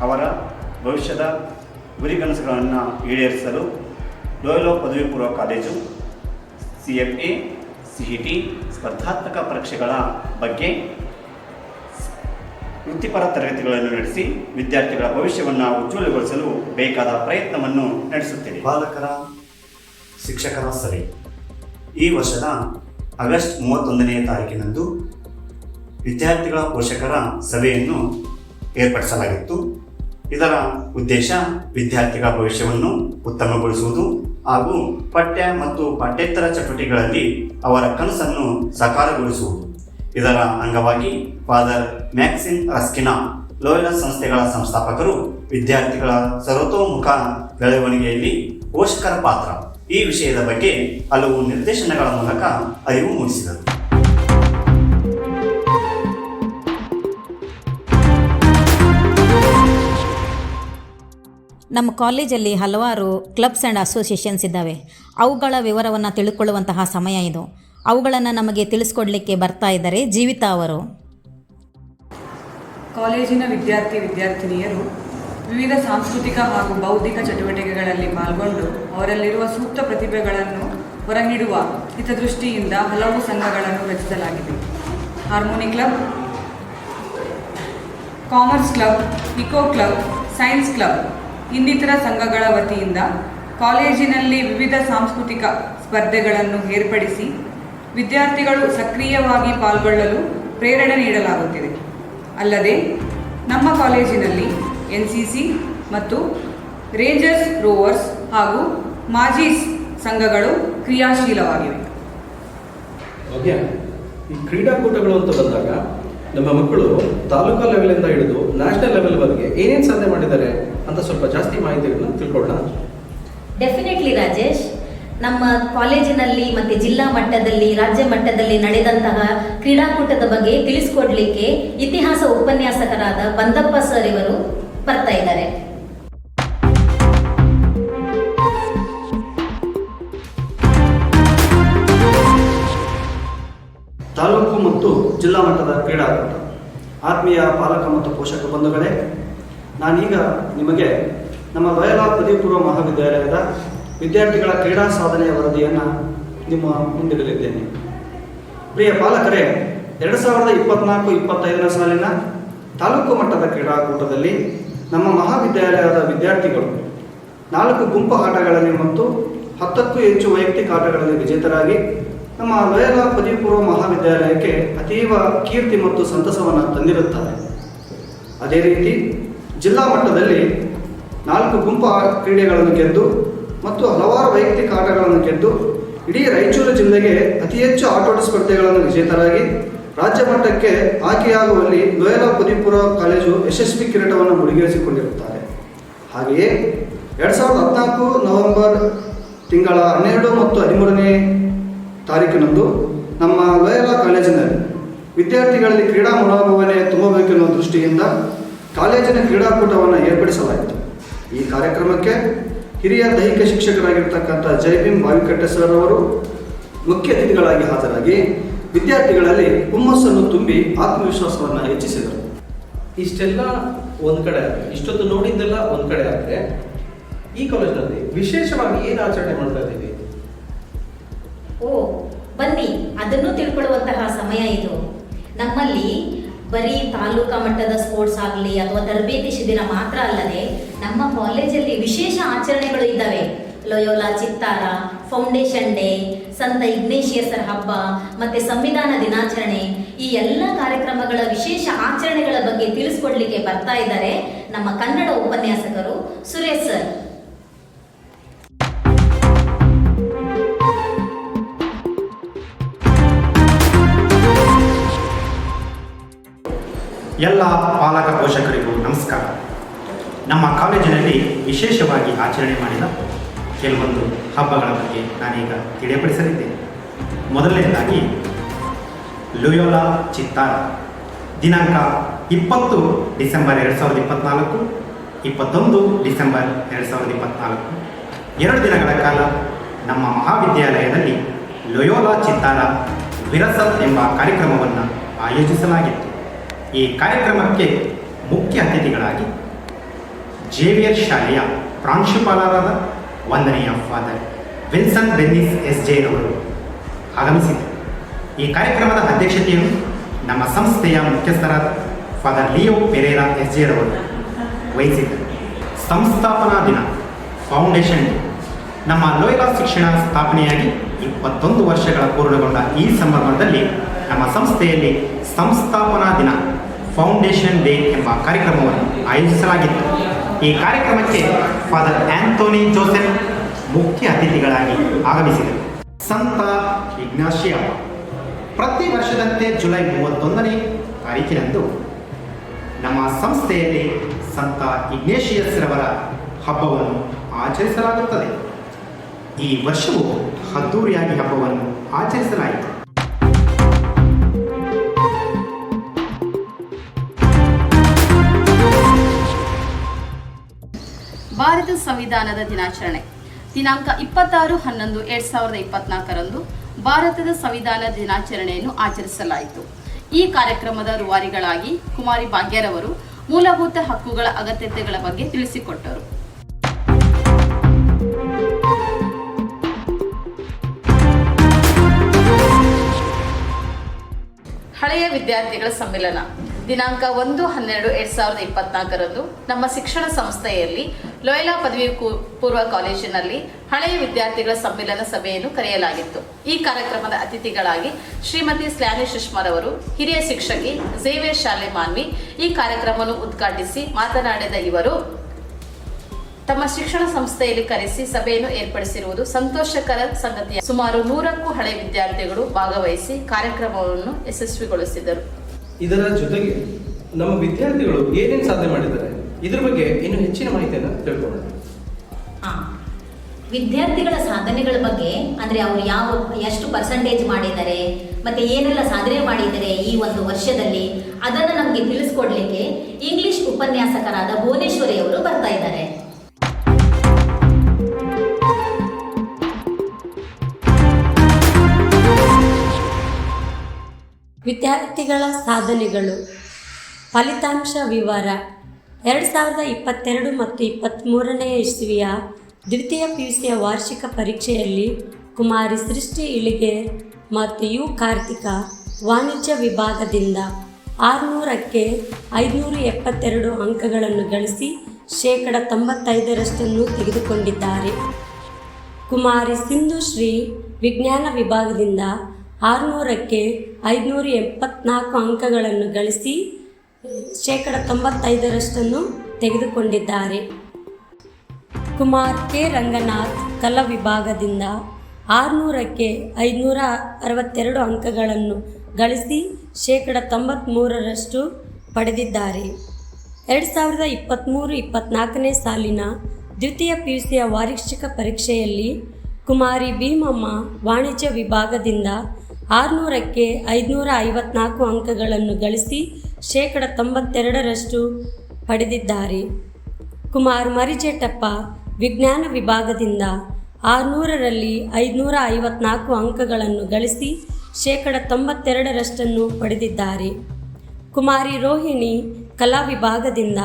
ಅವರ ಭವಿಷ್ಯದ ಗುರಿಕನಸುಗಳನ್ನು ಈಡೇರಿಸಲು ಲೋಯಲಾ ಪದವಿ ಪೂರ್ವ ಕಾಲೇಜು CFA, CET ಸ್ಪರ್ಧಾತ್ಮಕ ಪರೀಕ್ಷೆಗಳ ಬಗ್ಗೆ ವೃತ್ತಿಪರ ತರಗತಿಗಳನ್ನು ನಡೆಸಿ ವಿದ್ಯಾರ್ಥಿಗಳ ಭವಿಷ್ಯವನ್ನು ಉಜ್ವಲಗೊಳಿಸಲು ಬೇಕಾದ ಪ್ರಯತ್ನವನ್ನು ನಡೆಸುತ್ತಿದೆ. ಪಾಲಕರ ಶಿಕ್ಷಕರ ಸಭೆ ಈ ವರ್ಷದ ಆಗಸ್ಟ್ 31ನೇ ತಾರೀಕಿನಂದು ವಿದ್ಯಾರ್ಥಿಗಳ ಪೋಷಕರ ಸಭೆಯನ್ನು ಏರ್ಪಡಿಸಲಾಗಿತ್ತು. ಇದರ ಉದ್ದೇಶ ವಿದ್ಯಾರ್ಥಿಗಳ ಭವಿಷ್ಯವನ್ನು ಉತ್ತಮಗೊಳಿಸುವುದು ಹಾಗೂ ಪಠ್ಯ ಮತ್ತು ಪಠ್ಯೇತರ ಚಟುವಟಿಕೆಗಳಲ್ಲಿ ಅವರ ಕನಸನ್ನು ಸಾಕಾರಗೊಳಿಸುವುದು. ಇದರ ಅಂಗವಾಗಿ ಫಾದರ್ ಮ್ಯಾಕ್ಸಿಮ್ ರಸ್ಕಿನಾ ಲೋಯಲಾ ಸಂಸ್ಥೆಗಳ ಸಂಸ್ಥಾಪಕರು ವಿದ್ಯಾರ್ಥಿಗಳ ಸರ್ವತೋಮುಖ ಬೆಳವಣಿಗೆಯಲ್ಲಿ ಪೋಷಕರ ಪಾತ್ರ ಈ ವಿಷಯದ ಬಗ್ಗೆ ಹಲವು ನಿರ್ದೇಶನಗಳ ಮೂಲಕ ಅರಿವು ಮೂಡಿಸಿದರು. ನಮ್ಮ ಕಾಲೇಜಲ್ಲಿ ಹಲವಾರು ಕ್ಲಬ್ಸ್ ಆ್ಯಂಡ್ ಅಸೋಸಿಯೇಷನ್ಸ್ ಇದ್ದಾವೆ. ಅವುಗಳ ವಿವರವನ್ನು ತಿಳ್ಕೊಳ್ಳುವಂತಹ ಸಮಯ ಇದು. ಅವುಗಳನ್ನು ನಮಗೆ ತಿಳಿಸ್ಕೊಡ್ಲಿಕ್ಕೆ ಬರ್ತಾ ಇದ್ದಾರೆ ಜೀವಿತಾ ಅವರು. ಕಾಲೇಜಿನ ವಿದ್ಯಾರ್ಥಿನಿಯರು ವಿವಿಧ ಸಾಂಸ್ಕೃತಿಕ ಹಾಗೂ ಬೌದ್ಧಿಕ ಚಟುವಟಿಕೆಗಳಲ್ಲಿ ಪಾಲ್ಗೊಂಡು ಅವರಲ್ಲಿರುವ ಸೂಕ್ತ ಪ್ರತಿಭೆಗಳನ್ನು ಹೊರಗಿಡುವ ಹಿತದೃಷ್ಟಿಯಿಂದ ಹಲವು ಸಂಘಗಳನ್ನು ರಚಿಸಲಾಗಿದೆ. Harmony club, commerce club, eco club, science club ಇನ್ನಿತರ ಸಂಘಗಳ ವತಿಯಿಂದ ಕಾಲೇಜಿನಲ್ಲಿ ವಿವಿಧ ಸಾಂಸ್ಕೃತಿಕ ಸ್ಪರ್ಧೆಗಳನ್ನು ಏರ್ಪಡಿಸಿ ವಿದ್ಯಾರ್ಥಿಗಳು ಸಕ್ರಿಯವಾಗಿ ಪಾಲ್ಗೊಳ್ಳಲು ಪ್ರೇರಣೆ ನೀಡಲಾಗುತ್ತಿದೆ. ಅಲ್ಲದೆ ನಮ್ಮ ಕಾಲೇಜಿನಲ್ಲಿ NCC ಮತ್ತು ರೇಂಜರ್ಸ್ ರೋವರ್ಸ್ ಹಾಗೂ ಮಾಜೀಸ್ ಸಂಘಗಳು ಕ್ರಿಯಾಶೀಲವಾಗಿವೆ. ಈ ಕ್ರೀಡಾಕೂಟಗಳು ಅಂತ ಬಂದಾಗ ನಮ್ಮ ಮಕ್ಕಳು ತಾಲೂಕಾ ಲೆವೆಲಿಂದ ಹಿಡಿದು ನ್ಯಾಷನಲ್ ಲೆವೆಲ್ವರೆಗೆ ಏನೇನು ಸಾಧನೆ ಮಾಡಿದ್ದಾರೆ ಅಂತ ಸ್ವಲ್ಪ ಜಾಸ್ತಿ ಮಾಹಿತಿಗಳನ್ನ ತಿಳ್ಕೊಳ್ಳೋಣ. ಡೆಫಿನೆಟ್ಲಿ ರಾಜೇಶ್, ನಮ್ಮ ಕಾಲೇಜಿನಲ್ಲಿ ಮತ್ತು ಜಿಲ್ಲಾ ಮಟ್ಟದಲ್ಲಿ ರಾಜ್ಯ ಮಟ್ಟದಲ್ಲಿ ನಡೆದಂತಹ ಕ್ರೀಡಾಕೂಟದ ಬಗ್ಗೆ ತಿಳಿಸ್ಕೊಡ್ಲಿಕ್ಕೆ ಇತಿಹಾಸ ಉಪನ್ಯಾಸಕರಾದ ಬಂದಪ್ಪ ಸರ್ ಇವರು ಬರ್ತಾ ಇದ್ದಾರೆ. ತಾಲೂಕು ಮತ್ತು ಜಿಲ್ಲಾ ಮಟ್ಟದ ಕ್ರೀಡಾಕೂಟ. ಆತ್ಮೀಯ ಪಾಲಕ ಮತ್ತು ಪೋಷಕ ಬಂಧುಗಳೇ, ನಾನೀಗ ನಿಮಗೆ ನಮ್ಮ ಲೋಯಲಾ ಪದವಿ ಪೂರ್ವ ಮಹಾವಿದ್ಯಾಲಯದ ವಿದ್ಯಾರ್ಥಿಗಳ ಕ್ರೀಡಾ ಸಾಧನೆಯ ವರದಿಯನ್ನು ನಿಮ್ಮ ಮುಂದಿಡಲಿದ್ದೇನೆ. ಪ್ರಿಯ ಪಾಲಕರೇ, 2024-25ನೇ ಸಾಲಿನ ತಾಲೂಕು ಮಟ್ಟದ ಕ್ರೀಡಾಕೂಟದಲ್ಲಿ ನಮ್ಮ ಮಹಾವಿದ್ಯಾಲಯದ ವಿದ್ಯಾರ್ಥಿಗಳು 4 ಗುಂಪು ಆಟಗಳಲ್ಲಿ ಮತ್ತು 10ಕ್ಕೂ ಹೆಚ್ಚು ವೈಯಕ್ತಿಕ ಆಟಗಳಲ್ಲಿ ವಿಜೇತರಾಗಿ ನಮ್ಮ ಲಯೋಲಾ ಪದವಿ ಪೂರ್ವ ಮಹಾವಿದ್ಯಾಲಯಕ್ಕೆ ಅತೀವ ಕೀರ್ತಿ ಮತ್ತು ಸಂತಸವನ್ನು ತಂದಿರುತ್ತಾರೆ. ಅದೇ ರೀತಿ ಜಿಲ್ಲಾ ಮಟ್ಟದಲ್ಲಿ 4 ಗುಂಪು ಕ್ರೀಡೆಗಳನ್ನು ಗೆದ್ದು ಮತ್ತು ಹಲವಾರು ವೈಯಕ್ತಿಕ ಆಟಗಳನ್ನು ಗೆದ್ದು ಇಡೀ ರಾಯಚೂರು ಜಿಲ್ಲೆಗೆ ಅತಿ ಹೆಚ್ಚು ಆಟೋಟ ಸ್ಪರ್ಧೆಗಳನ್ನು ವಿಜೇತರಾಗಿ ರಾಜ್ಯ ಮಟ್ಟಕ್ಕೆ ಆಯ್ಕೆಯಾಗುವಲ್ಲಿ ಲಯೋಲಾ ಪದವಿ ಪೂರ್ವ ಕಾಲೇಜು ಯಶಸ್ವಿ ಕಿರೀಟವನ್ನು ಮುಡಿಗೇರಿಸಿಕೊಂಡಿರುತ್ತಾರೆ. ಹಾಗೆಯೇ 2014 ನವೆಂಬರ್ ತಿಂಗಳ 12 ಮತ್ತು 13ನೇ ತಾರೀಕಿನಂದು ನಮ್ಮ ಲಯೋಲಾ ಕಾಲೇಜಿನಲ್ಲಿ ವಿದ್ಯಾರ್ಥಿಗಳಲ್ಲಿ ಕ್ರೀಡಾ ಮನೋಭಾವನೆ ತುಂಬಬೇಕೆನ್ನುವ ದೃಷ್ಟಿಯಿಂದ ಕಾಲೇಜಿನ ಕ್ರೀಡಾಕೂಟವನ್ನು ಏರ್ಪಡಿಸಲಾಯಿತು. ಈ ಕಾರ್ಯಕ್ರಮಕ್ಕೆ ಹಿರಿಯ ದೈಹಿಕ ಶಿಕ್ಷಕರಾಗಿರ್ತಕ್ಕಂಥ ಜೈಭೀಮ್ ಬಾವಿಕಟ್ಟೆ ಸರ್ ಅವರು ಮುಖ್ಯ ಅತಿಥಿಗಳಾಗಿ ಹಾಜರಾಗಿ ವಿದ್ಯಾರ್ಥಿಗಳಲ್ಲಿ ಹುಮ್ಮಸ್ಸನ್ನು ತುಂಬಿ ಆತ್ಮವಿಶ್ವಾಸವನ್ನು ಹೆಚ್ಚಿಸಿದರು. ಇಷ್ಟೆಲ್ಲ ಒಂದು ಕಡೆ ಆದರೆ, ಇಷ್ಟೊತ್ತು ನೋಡಿದ್ದೆಲ್ಲ ಒಂದು ಕಡೆ ಆದರೆ, ಈ ಕಾಲೇಜಿನಲ್ಲಿ ವಿಶೇಷವಾಗಿ ಏನು ಆಚರಣೆ ಮಾಡ್ತಾ ಇದ್ದೀವಿ? ಓ ಬನ್ನಿ, ಅದನ್ನು ತಿಳ್ಕೊಳ್ಳುವಂತಹ ಸಮಯ ಇದು. ನಮ್ಮಲ್ಲಿ ಬರೀ ತಾಲೂಕಾ ಮಟ್ಟದ ಸ್ಪೋರ್ಟ್ಸ್ ಆಗಲಿ ಅಥವಾ ತರಬೇತಿ ಶಿಬಿರ ಮಾತ್ರ ಅಲ್ಲದೆ ನಮ್ಮ ಕಾಲೇಜಲ್ಲಿ ವಿಶೇಷ ಆಚರಣೆಗಳು ಇದ್ದಾವೆ. ಲಯೋಲಾ ಚಿತ್ತಾರ, ಫೌಂಡೇಶನ್ ಡೇ, ಸಂತ ಇಗ್ನೇಷಿಯಸರ ಹಬ್ಬ ಮತ್ತು ಸಂವಿಧಾನ ದಿನಾಚರಣೆ, ಈ ಎಲ್ಲ ಕಾರ್ಯಕ್ರಮಗಳ ವಿಶೇಷ ಆಚರಣೆಗಳ ಬಗ್ಗೆ ತಿಳಿಸ್ಕೊಡ್ಲಿಕ್ಕೆ ಬರ್ತಾ ಇದ್ದಾರೆ ನಮ್ಮ ಕನ್ನಡ ಉಪನ್ಯಾಸಕರು ಸುರೇಶ್ ಸರ್. ಎಲ್ಲ ಪಾಲಕ ಪೋಷಕರಿಗೂ ನಮಸ್ಕಾರ. ನಮ್ಮ ಕಾಲೇಜಿನಲ್ಲಿ ವಿಶೇಷವಾಗಿ ಆಚರಣೆ ಮಾಡಿದ ಕೆಲವೊಂದು ಹಬ್ಬಗಳ ಬಗ್ಗೆ ನಾನೀಗ ತಿಳಿಯಪಡಿಸಲಿದ್ದೇನೆ. ಮೊದಲನೇದಾಗಿ ಲಯೋಲಾ ಚಿತ್ತಾರ ದಿನಾಂಕ 20 ಡಿಸೆಂಬರ್ 2024, 21 ಡಿಸೆಂಬರ್ 2024 2 ದಿನಗಳ ಕಾಲ ನಮ್ಮ ಮಹಾವಿದ್ಯಾಲಯದಲ್ಲಿ ಲಯೋಲಾ ಚಿತ್ತಾರ ವಿರಸತ್ ಎಂಬ ಕಾರ್ಯಕ್ರಮವನ್ನು ಆಯೋಜಿಸಲಾಗಿತ್ತು. ಈ ಕಾರ್ಯಕ್ರಮಕ್ಕೆ ಮುಖ್ಯ ಅತಿಥಿಗಳಾಗಿ ಜೇವಿಯರ್ ಶಾಲೆಯ ಪ್ರಾಂಶುಪಾಲರಾದ ವಂದನೀಯ ಫಾದರ್ ವಿಲ್ಸನ್ ಬೆನ್ನಿಸ್ SJ ರವರು ಆಗಮಿಸಿದರು. ಈ ಕಾರ್ಯಕ್ರಮದ ಅಧ್ಯಕ್ಷತೆಯನ್ನು ನಮ್ಮ ಸಂಸ್ಥೆಯ ಮುಖ್ಯಸ್ಥರಾದ ಫಾದರ್ ಲಿಯೋ ಪೆರೇರಾ SJ ರವರು ವಹಿಸಿದ್ದರು. ಸಂಸ್ಥಾಪನಾ ದಿನ ಫೌಂಡೇಶನ್ ಡೇ. ನಮ್ಮ ಲಯೋಲಾ ಶಿಕ್ಷಣ ಸ್ಥಾಪನೆಯಾಗಿ 21 ವರ್ಷಗಳ ಪೂರ್ಣಗೊಂಡ ಈ ಸಂದರ್ಭದಲ್ಲಿ ನಮ್ಮ ಸಂಸ್ಥೆಯಲ್ಲಿ ಸಂಸ್ಥಾಪನಾ ದಿನ ಫೌಂಡೇಶನ್ ಡೇ ಎಂಬ ಕಾರ್ಯಕ್ರಮವನ್ನು ಆಯೋಜಿಸಲಾಗಿತ್ತು. ಈ ಕಾರ್ಯಕ್ರಮಕ್ಕೆ ಫಾದರ್ ಆಂಥೋನಿ ಜೋಸೆಫ್ ಮುಖ್ಯ ಅತಿಥಿಗಳಾಗಿ ಆಗಮಿಸಿದರು. ಸಂತ ಇಗ್ನಾಷಿಯ ಪ್ರತಿ ವರ್ಷದಂತೆ ಜುಲೈ 31ನೇ ತಾರೀಕಿನಂದು ನಮ್ಮ ಸಂಸ್ಥೆಯಲ್ಲಿ ಸಂತ ಇಗ್ನೇಷಿಯಸ್ ರವರ ಹಬ್ಬವನ್ನು ಆಚರಿಸಲಾಗುತ್ತದೆ. ಈ ವರ್ಷವೂ ಅದ್ದೂರಿಯಾಗಿ ಹಬ್ಬವನ್ನು ಆಚರಿಸಲಾಯಿತು. ಭಾರತ ಸಂವಿಧಾನದ ದಿನಾಚರಣೆ ದಿನಾಂಕ 26/11/2024 ಭಾರತದ ಸಂವಿಧಾನ ದಿನಾಚರಣೆಯನ್ನು ಆಚರಿಸಲಾಯಿತು. ಈ ಕಾರ್ಯಕ್ರಮದ ರೂವಾರಿಗಳಾಗಿ ಕುಮಾರಿ ಭಾಗ್ಯರವರು ಮೂಲಭೂತ ಹಕ್ಕುಗಳ ಅಗತ್ಯತೆಗಳ ಬಗ್ಗೆ ತಿಳಿಸಿಕೊಟ್ಟರು. ಹಳೆಯ ವಿದ್ಯಾರ್ಥಿಗಳ ಸಮ್ಮೇಳನ ದಿನಾಂಕ 1/12/2024 ನಮ್ಮ ಶಿಕ್ಷಣ ಸಂಸ್ಥೆಯಲ್ಲಿ ಲಯೋಲಾ ಪದವಿ ಪೂರ್ವ ಕಾಲೇಜಿನಲ್ಲಿ ಹಳೆಯ ವಿದ್ಯಾರ್ಥಿಗಳ ಸಮ್ಮೇಳನ ಸಭೆಯನ್ನು ಕರೆಯಲಾಗಿತ್ತು. ಈ ಕಾರ್ಯಕ್ರಮದ ಅತಿಥಿಗಳಾಗಿ ಶ್ರೀಮತಿ ಸ್ಲ್ಯಾನಿ ಸುಷ್ಮಾರವರು, ಹಿರಿಯ ಶಿಕ್ಷಕಿ, ಝೇವಿಯರ್ ಶಾಲೆ ಮಾನ್ವಿ, ಈ ಕಾರ್ಯಕ್ರಮವನ್ನು ಉದ್ಘಾಟಿಸಿ ಮಾತನಾಡಿದ ಇವರು, ತಮ್ಮ ಶಿಕ್ಷಣ ಸಂಸ್ಥೆಯಲ್ಲಿ ಕರೆಸಿ ಸಭೆಯನ್ನು ಏರ್ಪಡಿಸಿರುವುದು ಸಂತೋಷಕರ ಸಂಗತಿ. ಸುಮಾರು 100ಕ್ಕೂ ಹಳೆಯ ವಿದ್ಯಾರ್ಥಿಗಳು ಭಾಗವಹಿಸಿ ಕಾರ್ಯಕ್ರಮವನ್ನು ಯಶಸ್ವಿಗೊಳಿಸಿದರು. ಇದರ ಜೊತೆಗೆ ನಮ್ಮ ವಿದ್ಯಾರ್ಥಿಗಳು ಏನೇನು ಸಾಧನೆ ಮಾಡಿದ್ದಾರೆ ಇದ್ರ ಬಗ್ಗೆ ಇನ್ನು ಹೆಚ್ಚಿನ ಮಾಹಿತಿಯನ್ನು ತಿಳ್ಕೊಳ್ಳೋಣ. ವಿದ್ಯಾರ್ಥಿಗಳ ಸಾಧನೆಗಳ ಬಗ್ಗೆ ಅಂದರೆ ಅವರು ಎಷ್ಟು ಪರ್ಸೆಂಟೇಜ್ ಮಾಡಿದ್ದಾರೆ ಮತ್ತು ಏನೆಲ್ಲ ಸಾಧನೆ ಮಾಡಿದ್ದಾರೆ ಈ ಒಂದು ವರ್ಷದಲ್ಲಿ, ಅದನ್ನು ನಮಗೆ ತಿಳಿಸ್ಕೊಡ್ಲಿಕ್ಕೆ ಇಂಗ್ಲಿಷ್ ಉಪನ್ಯಾಸಕರಾದ ಭುವನೇಶ್ವರಿ ಅವರು ಬರ್ತಾ ಇದ್ದಾರೆ. ವಿದ್ಯಾರ್ಥಿಗಳ ಸಾಧನೆಗಳು. ಫಲಿತಾಂಶ ವಿವರ. 2022 ಮತ್ತು 23ನೇ ಇಸ್ವಿಯ ದ್ವಿತೀಯ PUCಯ ವಾರ್ಷಿಕ ಪರೀಕ್ಷೆಯಲ್ಲಿ ಕುಮಾರಿ ಸೃಷ್ಟಿ ಇಳಿಗೆ ಮತ್ತು ಯು ಕಾರ್ತಿಕ ವಾಣಿಜ್ಯ ವಿಭಾಗದಿಂದ 600ಕ್ಕೆ 572 ಅಂಕಗಳನ್ನು ಗಳಿಸಿ 95% ತೆಗೆದುಕೊಂಡಿದ್ದಾರೆ. ಕುಮಾರಿ ಸಿಂಧುಶ್ರೀ ವಿಜ್ಞಾನ ವಿಭಾಗದಿಂದ 600ಕ್ಕೆ 574 ಅಂಕಗಳನ್ನು ಗಳಿಸಿ 95% ತೆಗೆದುಕೊಂಡಿದ್ದಾರೆ. ಕುಮಾರ್ ಕೆ ರಂಗನಾಥ್ ಕಲಾ ವಿಭಾಗದಿಂದ 600ಕ್ಕೆ 562 ಅಂಕಗಳನ್ನು ಗಳಿಸಿ 93% ಪಡೆದಿದ್ದಾರೆ. 2023-24ನೇ ಸಾಲಿನ ದ್ವಿತೀಯ PUCಯ ವಾರ್ಷಿಕ ಪರೀಕ್ಷೆಯಲ್ಲಿ ಕುಮಾರಿ ಭೀಮಮ್ಮ ವಾಣಿಜ್ಯ ವಿಭಾಗದಿಂದ 600ಕ್ಕೆ 554 ಅಂಕಗಳನ್ನು ಗಳಿಸಿ 92% ಪಡೆದಿದ್ದಾರೆ. ಕುಮಾರ್ ಮರಿಜೇಟಪ್ಪ ವಿಜ್ಞಾನ ವಿಭಾಗದಿಂದ 600ರಲ್ಲಿ 554 ಅಂಕಗಳನ್ನು ಗಳಿಸಿ 92% ಪಡೆದಿದ್ದಾರೆ. ಕುಮಾರಿ ರೋಹಿಣಿ ಕಲಾ ವಿಭಾಗದಿಂದ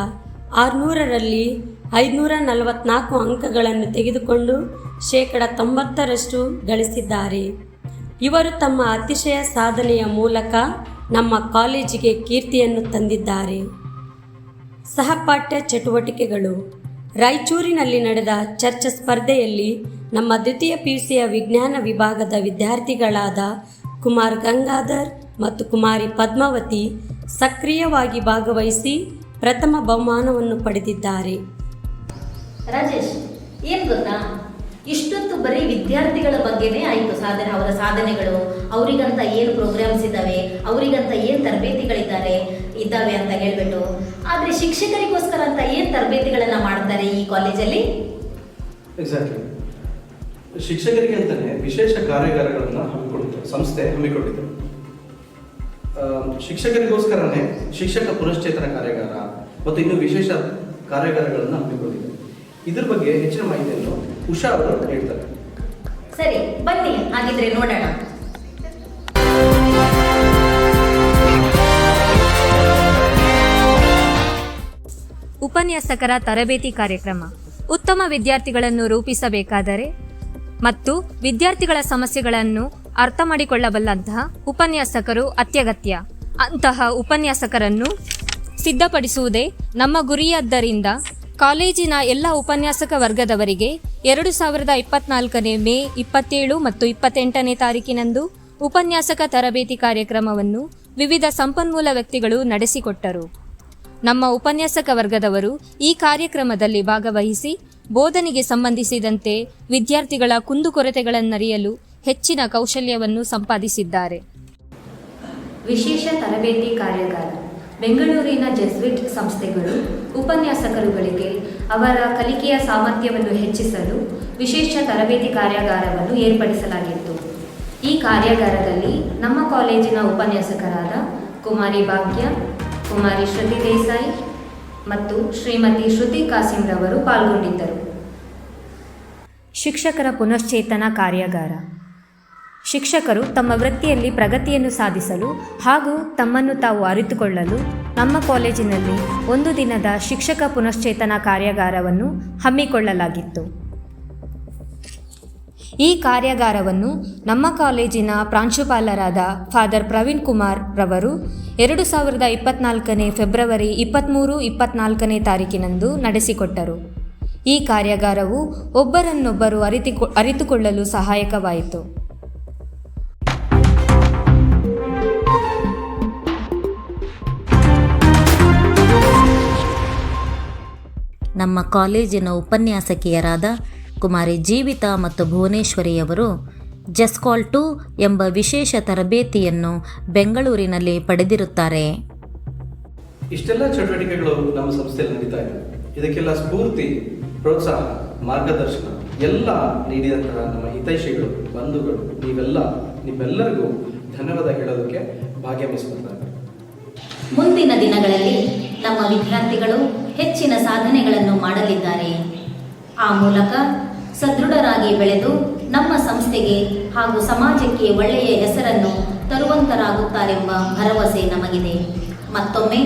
600ರಲ್ಲಿ 544 ಅಂಕಗಳನ್ನು ತೆಗೆದುಕೊಂಡು 90% ಗಳಿಸಿದ್ದಾರೆ. ಇವರು ತಮ್ಮ ಅತಿಶಯ ಸಾಧನೆಯ ಮೂಲಕ ನಮ್ಮ ಕಾಲೇಜಿಗೆ ಕೀರ್ತಿಯನ್ನು ತಂದಿದ್ದಾರೆ. ಸಹಪಾಠ್ಯ ಚಟುವಟಿಕೆಗಳು. ರಾಯಚೂರಿನಲ್ಲಿ ನಡೆದ ಚರ್ಚಾ ಸ್ಪರ್ಧೆಯಲ್ಲಿ ನಮ್ಮ ದ್ವಿತೀಯ PUCಯ ವಿಜ್ಞಾನ ವಿಭಾಗದ ವಿದ್ಯಾರ್ಥಿಗಳಾದ ಕುಮಾರ್ ಗಂಗಾಧರ್ ಮತ್ತು ಕುಮಾರಿ ಪದ್ಮಾವತಿ ಸಕ್ರಿಯವಾಗಿ ಭಾಗವಹಿಸಿ ಪ್ರಥಮ ಬಹುಮಾನವನ್ನು ಪಡೆದಿದ್ದಾರೆ. ರಾಜೇಶ್, ಏನು ಗೊತ್ತಾ, ಇಷ್ಟೊತ್ತು ಬರೀ ವಿದ್ಯಾರ್ಥಿಗಳ ಬಗ್ಗೆನೇ ಆಯಿತು. ಅವರ ಸಾಧನೆಗಳು, ಅವರಿಗಂತ ಏನು ಪ್ರೋಗ್ರಾಮ್ಸ್ ಇದ್ದಾವೆ, ಅವರಿಗಂತ ಏನು ತರಬೇತಿಗಳಿದ್ದಾವೆ ಅಂತ ಹೇಳ್ಬಿಟ್ಟು, ಆದರೆ ಶಿಕ್ಷಕರಿಗೋಸ್ಕರ ಅಂತ ಏನು ತರಬೇತಿಗಳನ್ನು ಮಾಡ್ತಾರೆ ಈ ಕಾಲೇಜಲ್ಲಿ? ಎಕ್ಸಾಕ್ಟ್ಲಿ. ಶಿಕ್ಷಕರಿಗೆ ಅಂತಾನೆ ವಿಶೇಷ ಕಾರ್ಯಾಗಾರಗಳನ್ನು ಹಮ್ಮಿಕೊಂಡಿದೆ, ಸಂಸ್ಥೆ ಹಮ್ಮಿಕೊಂಡಿದೆ. ಶಿಕ್ಷಕರಿಗೋಸ್ಕರನೇ ಶಿಕ್ಷಕ ಪುನಶ್ಚೇತನ ಕಾರ್ಯಾಗಾರ ಮತ್ತು ಇನ್ನೂ ವಿಶೇಷ ಕಾರ್ಯಾಗಾರಗಳನ್ನು ಹಮ್ಮಿಕೊಂಡಿದೆ. ಇದ್ರ ಬಗ್ಗೆ ಹೆಚ್ಚಿನ ಮಾಹಿತಿಯನ್ನು ಉಷಾ ಅವರು ಹೇಳ್ತಾರೆ. ಸರಿ, ಬನ್ನಿ ಹಾಗಿದ್ರೆ ನೋಡೋಣ. ಉಪನ್ಯಾಸಕರ ತರಬೇತಿ ಕಾರ್ಯಕ್ರಮ. ಉತ್ತಮ ವಿದ್ಯಾರ್ಥಿಗಳನ್ನು ರೂಪಿಸಬೇಕಾದರೆ ಮತ್ತು ವಿದ್ಯಾರ್ಥಿಗಳ ಸಮಸ್ಯೆಗಳನ್ನು ಅರ್ಥ ಮಾಡಿಕೊಳ್ಳಬಲ್ಲಂತಹ ಉಪನ್ಯಾಸಕರು ಅತ್ಯಗತ್ಯ. ಅಂತಹ ಉಪನ್ಯಾಸಕರನ್ನು ಸಿದ್ಧಪಡಿಸುವುದೇ ನಮ್ಮ ಗುರಿಯಾದ್ದರಿಂದ ಕಾಲೇಜಿನ ಎಲ್ಲ ಉಪನ್ಯಾಸಕ ವರ್ಗದವರಿಗೆ 2024 ಮೇ 27 ಮತ್ತು 28ನೇ ತಾರೀಕಿನಂದು ಉಪನ್ಯಾಸಕ ತರಬೇತಿ ಕಾರ್ಯಕ್ರಮವನ್ನು ವಿವಿಧ ಸಂಪನ್ಮೂಲ ವ್ಯಕ್ತಿಗಳು ನಡೆಸಿಕೊಟ್ಟರು. ನಮ್ಮ ಉಪನ್ಯಾಸಕ ವರ್ಗದವರು ಈ ಕಾರ್ಯಕ್ರಮದಲ್ಲಿ ಭಾಗವಹಿಸಿ ಬೋಧನೆಗೆ ಸಂಬಂಧಿಸಿದಂತೆ ವಿದ್ಯಾರ್ಥಿಗಳ ಕುಂದುಕೊರತೆಗಳನ್ನರಿಯಲು ಹೆಚ್ಚಿನ ಕೌಶಲ್ಯವನ್ನು ಸಂಪಾದಿಸಿದ್ದಾರೆ. ವಿಶೇಷ ತರಬೇತಿ ಕಾರ್ಯಾಗಾರ. ಬೆಂಗಳೂರಿನ ಜೆಸ್ವಿಟ್ ಸಂಸ್ಥೆಗಳು ಉಪನ್ಯಾಸಕರುಗಳಿಗೆ ಅವರ ಕಲಿಕೆಯ ಸಾಮರ್ಥ್ಯವನ್ನು ಹೆಚ್ಚಿಸಲು ವಿಶೇಷ ತರಬೇತಿ ಕಾರ್ಯಾಗಾರವನ್ನು ಏರ್ಪಡಿಸಲಾಗಿತ್ತು. ಈ ಕಾರ್ಯಾಗಾರದಲ್ಲಿ ನಮ್ಮ ಕಾಲೇಜಿನ ಉಪನ್ಯಾಸಕರಾದ ಕುಮಾರಿ ಭಾಗ್ಯ, ಕುಮಾರಿ ಶ್ರುತಿ ದೇಸಾಯಿ ಮತ್ತು ಶ್ರೀಮತಿ ಶ್ರುತಿ ಕಾಸಿಂರವರು ಪಾಲ್ಗೊಂಡಿದ್ದರು. ಶಿಕ್ಷಕರ ಪುನಶ್ಚೇತನ ಕಾರ್ಯಾಗಾರ. ಶಿಕ್ಷಕರು ತಮ್ಮ ವೃತ್ತಿಯಲ್ಲಿ ಪ್ರಗತಿಯನ್ನು ಸಾಧಿಸಲು ಹಾಗೂ ತಮ್ಮನ್ನು ತಾವು ಅರಿತುಕೊಳ್ಳಲು ನಮ್ಮ ಕಾಲೇಜಿನಲ್ಲಿ 1 ದಿನದ ಶಿಕ್ಷಕ ಪುನಶ್ಚೇತನ ಕಾರ್ಯಾಗಾರವನ್ನು ಹಮ್ಮಿಕೊಳ್ಳಲಾಗಿತ್ತು. ಈ ಕಾರ್ಯಾಗಾರವನ್ನು ನಮ್ಮ ಕಾಲೇಜಿನ ಪ್ರಾಂಶುಪಾಲರಾದ ಫಾದರ್ ಪ್ರವೀಣ್ ಕುಮಾರ್ ರವರು 2024 ಫೆಬ್ರವರಿ 23-24ನೇ ತಾರೀಕಿನಂದು ನಡೆಸಿಕೊಟ್ಟರು. ಈ ಕಾರ್ಯಾಗಾರವು ಒಬ್ಬರನ್ನೊಬ್ಬರು ಅರಿತುಕೊಳ್ಳಲು ಸಹಾಯಕವಾಯಿತು. ನಮ್ಮ ಕಾಲೇಜಿನ ಉಪನ್ಯಾಸಕಿಯರಾದ ಕುಮಾರಿ ಜೀವಿತಾ ಮತ್ತು ಭುವನೇಶ್ವರಿಯವರು ಜಸ್ಕಾಲ್ 2 ಎಂಬ ವಿಶೇಷ ತರಬೇತಿಯನ್ನು ಬೆಂಗಳೂರಿನಲ್ಲಿ ಪಡೆದಿರುತ್ತಾರೆ. ಇಷ್ಟೆಲ್ಲ ಚಟುವಟಿಕೆಗಳು ನಮ್ಮ ಸಂಸ್ಥೆಯಲ್ಲಿ ನಡೀತಾ ಇದೆ. ಇದಕ್ಕೆಲ್ಲ ಸ್ಫೂರ್ತಿ, ಪ್ರೋತ್ಸಾಹ, ಮಾರ್ಗದರ್ಶನ ಎಲ್ಲ ನೀಡಿದಂತಹ ನಮ್ಮ ಹಿತೈಷಿಗಳು, ಬಂಧುಗಳು, ನಿಮ್ಮೆಲ್ಲರಿಗೂ ಧನ್ಯವಾದ ಹೇಳೋದಕ್ಕೆ ಭಾಗ್ಯಮಿಸ್ತಾರೆ. ಮುಂದಿನ ದಿನಗಳಲ್ಲಿ ನಮ್ಮ ವಿದ್ಯಾರ್ಥಿಗಳು ಹೆಚ್ಚಿನ ಸಾಧನೆಗಳನ್ನು ಮಾಡಲಿದ್ದಾರೆ. ಆ ಮೂಲಕ ಸದೃಢರಾಗಿ ಬೆಳೆದು ನಮ್ಮ ಸಂಸ್ಥೆಗೆ ಹಾಗೂ ಸಮಾಜಕ್ಕೆ ಒಳ್ಳೆಯ ಹೆಸರನ್ನು ತರುವಂತರಾಗುತ್ತಾರೆಂಬ ಭರವಸೆ ನಮಗಿದೆ. ಮತ್ತೊಮ್ಮೆ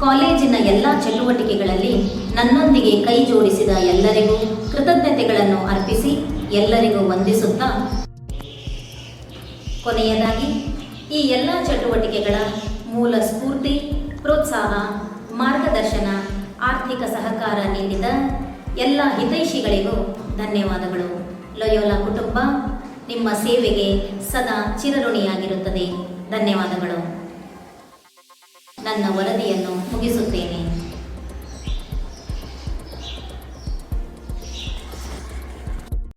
ಕಾಲೇಜಿನ ಎಲ್ಲ ಚಟುವಟಿಕೆಗಳಲ್ಲಿ ನನ್ನೊಂದಿಗೆ ಕೈ ಜೋಡಿಸಿದ ಎಲ್ಲರಿಗೂ ಕೃತಜ್ಞತೆಗಳನ್ನು ಅರ್ಪಿಸಿ ಎಲ್ಲರಿಗೂ ವಂದಿಸುತ್ತಾ, ಕೊನೆಯದಾಗಿ ಈ ಎಲ್ಲ ಚಟುವಟಿಕೆಗಳ ಮೂಲ ಸ್ಫೂರ್ತಿ, ಪ್ರೋತ್ಸಾಹ, ಮಾರ್ಗದರ್ಶನ, ಆರ್ಥಿಕ ಸಹಕಾರ ನೀಡಿದ ಎಲ್ಲ ಹಿತೈಷಿಗಳಿಗೂ ಧನ್ಯವಾದಗಳು. ಲೊಯೋಲಾ ಕುಟುಂಬ ನಿಮ್ಮ ಸೇವೆಗೆ ಸದಾ ಚಿರಋಣಿಯಾಗಿರುತ್ತದೆ. ಧನ್ಯವಾದಗಳು. ನನ್ನ ವರದಿಯನ್ನು ಮುಗಿಸುತ್ತೇನೆ.